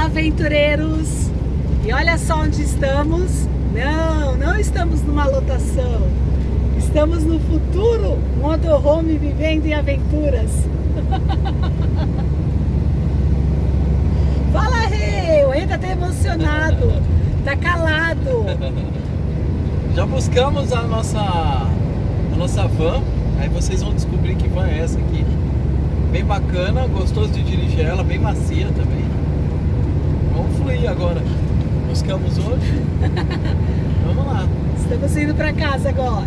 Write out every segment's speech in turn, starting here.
Olá, aventureiros! E olha só onde estamos. Não estamos numa lotação. Estamos no futuro motorhome vivendo em aventuras. Fala, Rei! O Rei tá até emocionado. Tá calado. Já buscamos a nossa van. Aí vocês vão descobrir que van é essa aqui. Bem bacana, gostoso de dirigir ela, bem macia também. Vamos fluir agora. Buscamos hoje. Vamos lá. Estamos indo para casa agora.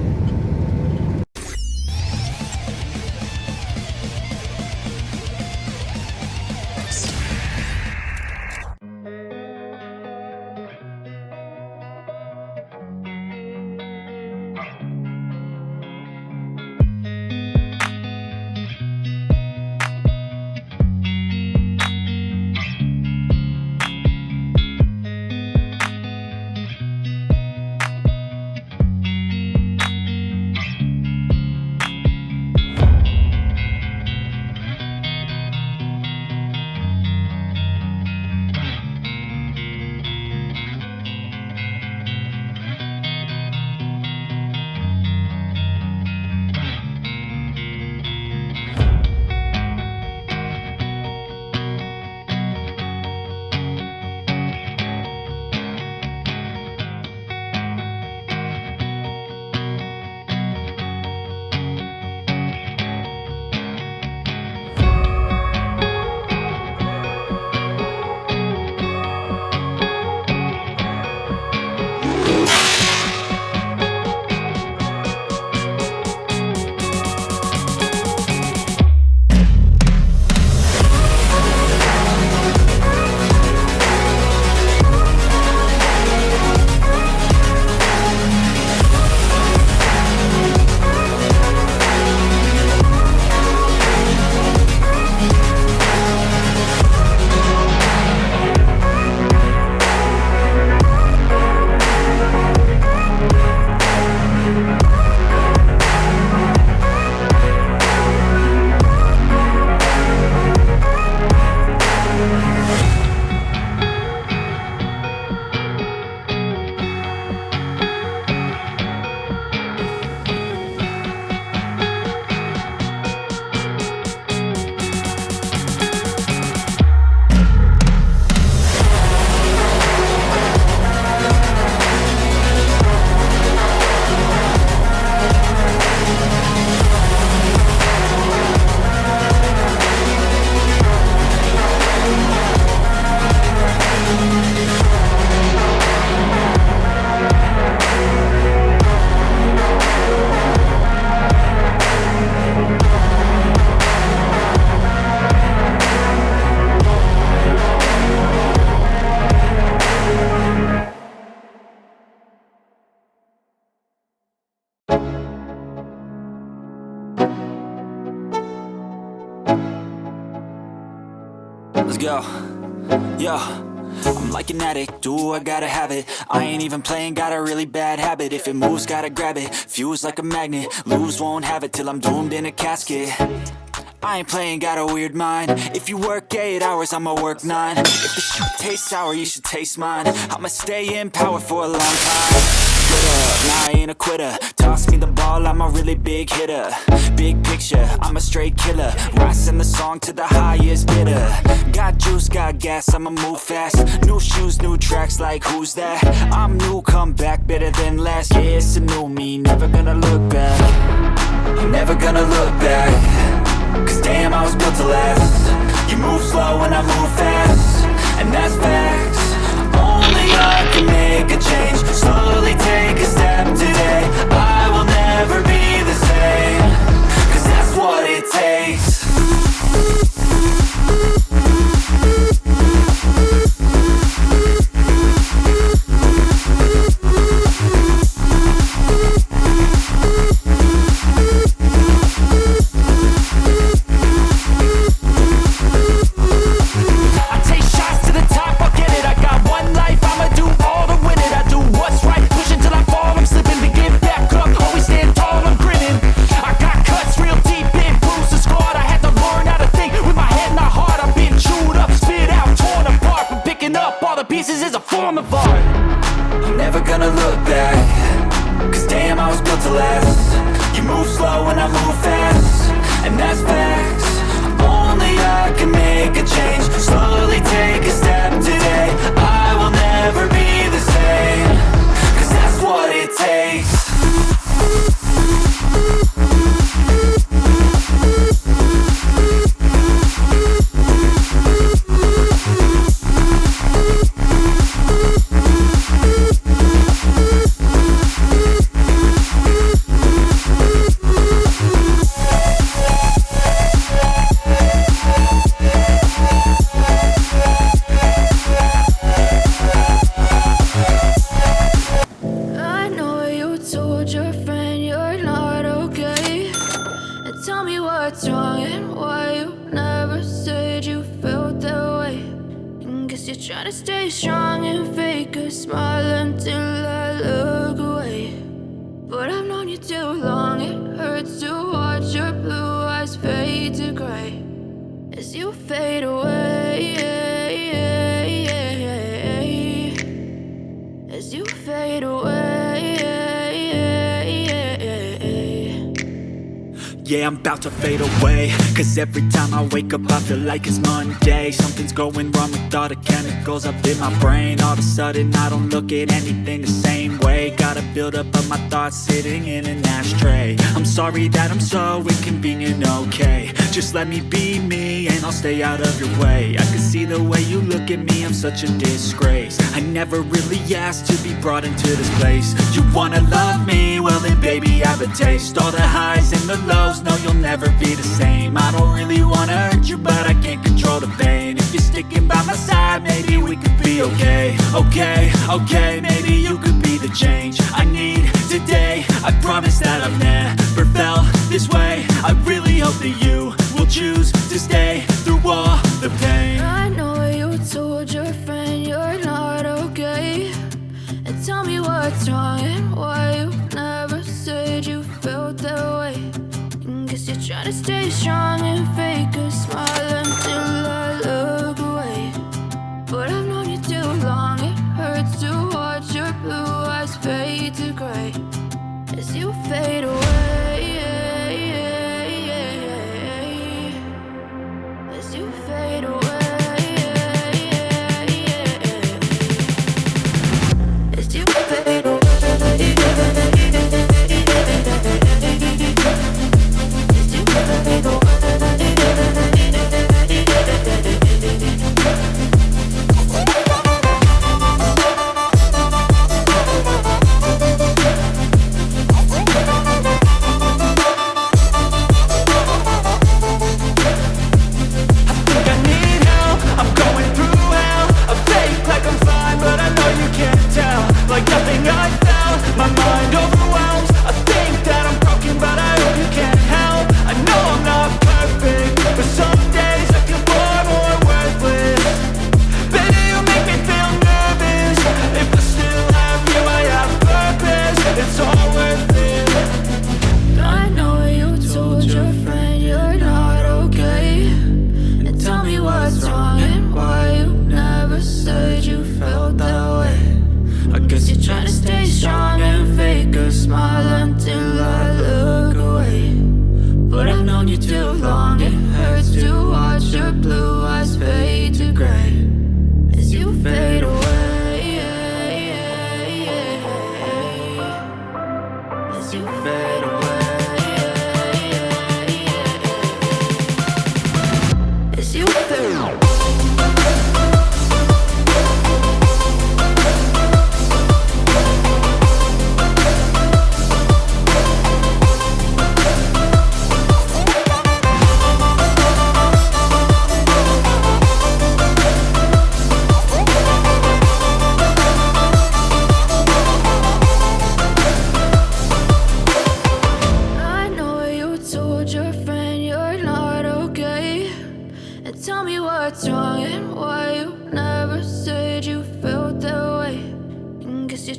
Let's go. Yo, I'm like an addict, do I gotta have it. I ain't even playing, got a really bad habit. If it moves, gotta grab it, fuse like a magnet. Lose, won't have it till I'm doomed in a casket. I ain't playing, got a weird mind. If you work 8 hours, I'ma work 9. If the shit tastes sour, you should taste mine. I'ma stay in power for a long time. Nah, I ain't a quitter. Toss me the ball, I'm a really big hitter. Big picture, I'm a straight killer. Rising the song to the highest bidder. Got juice, got gas, I'ma move fast. New shoes, new tracks, like who's that? I'm new, come back, better than last. Yeah, it's a new me, never gonna look back. I'm never gonna look back. Cause damn, I was built to last. You move slow and I move fast, and that's facts. Only I can make a change. Slowly take a step today. I will never be the same. Cause that's what it takes. the pieces is a form of art. I'm never gonna look back, cause damn, I was built to last. You move slow and I move fast, and that's facts. Only I can make a change. Slowly take a step today. I will never be the same, cause that's what it takes. Trying to stay strong and fake a smile until I look away. But I've known you too long, it hurts to watch your blue eyes fade to grey as you fade away, as you fade away. Yeah, I'm about to fade away, cause every time I wake up I feel like it's Monday. Something's going wrong with all the chemicals up in my brain. All of a sudden I don't look at anything the same way. Got a build up of my thoughts sitting in an ashtray. I'm sorry that I'm so inconvenient, okay. Just let me be me and I'll stay out of your way. I can see the way you look at me, I'm such a disgrace. I never really asked to be brought into this place. You wanna love me? Well then baby I have a taste. All the highs and the lows, no you'll never be the same. I don't really wanna hurt you but I can't control the pain. If you're sticking by my side maybe we could be okay. Okay, maybe you could be the change I need today. I promise that I've never felt this way. I really hope that you will choose to stay through all the pain. I know you told your friend you're not okay, and tell me what's wrong and why you never said you felt that way. Guess you're trying to stay strong and fake a smile until I look away. But I've known you too long, it hurts to watch your blue eyes fade to grey as you fade away, as you fade away, as you fade away.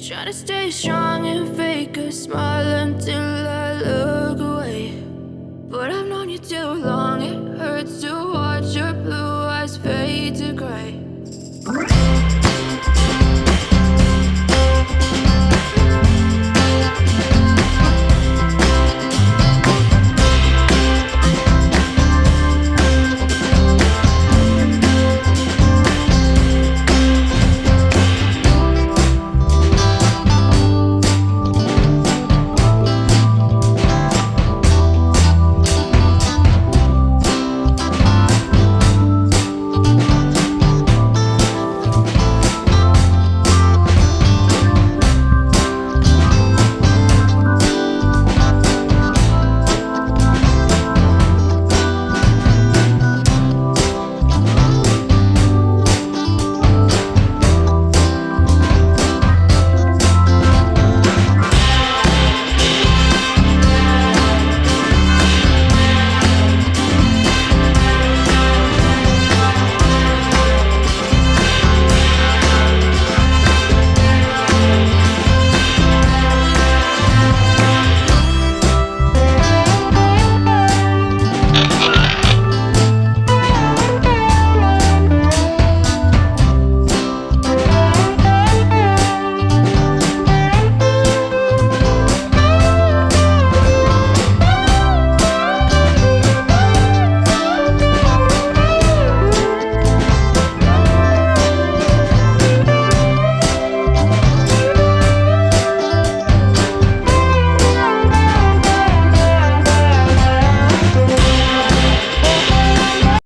Trying to stay strong and fake a smile until I look away. But I've known you too long, it hurts to watch your blue eyes fade to grey